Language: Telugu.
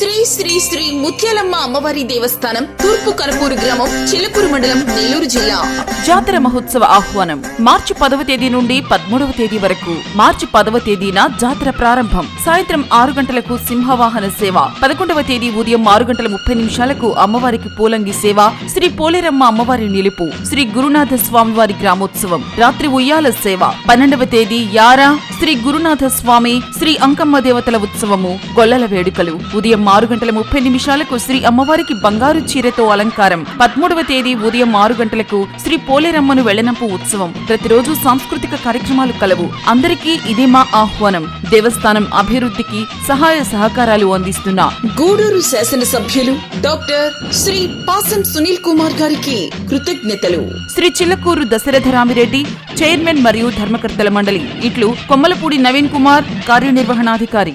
శ్రీ శ్రీ శ్రీ ముత్యాలమ్మ అమ్మవారి దేవస్థానం, తూర్పు కనపూరు గ్రామం, చిలకూరు మండలం, నెల్లూరు జిల్లా. జాతర మహోత్సవ ఆహ్వానం మార్చి 10వ తేదీ నుండి 13వ తేదీ వరకు. మార్చి 10వ తేదీన జాతర ప్రారంభం. సాయంత్రం 6 గంటలకు సింహవాహన సేవ. 11వ తేదీ ఉదయం 6 గంటల 30 నిమిషాలకు అమ్మవారికి పూలంగి సేవ. శ్రీ పోలేరమ్మ అమ్మవారి నిలుపు. శ్రీ గురునాథ స్వామివారి గ్రామోత్సవం. రాత్రి ఉయ్యాల సేవ. 12వ తేదీ యారా శ్రీ గురునాథ స్వామి, శ్రీ అంకమ్మ దేవతల ఉత్సవము, గొల్లల వేడుకలు. ఉదయం 6 గంటల 30 నిమిషాలకు శ్రీ అమ్మవారికి బంగారు చీరతో అలంకారం. 13వ తేదీ ఉదయం 6 గంటలకు శ్రీ పోలేరమ్మను వెళ్లనంపు ఉత్సవం. ప్రతిరోజు సాంస్కృతిక కార్యక్రమాలు కలవు. అందరికీ ఇదే మా ఆహ్వానం. దేవస్థానం అభివృద్ధికి సహాయ సహకారాలు అందిస్తున్న గూడూరు శాసనసభ్యులు డాక్టర్ శ్రీ పాసం సునీల్ కుమార్ గారికి కృతజ్ఞతలు. శ్రీ చిల్లకూరు దశరథరామిరెడ్డి చైర్మన్ మరియు ధర్మకర్తల మండలి. ఇట్లు కొమ్మలపూడి నవీన్ కుమార్, కార్యనిర్వహణాధికారి.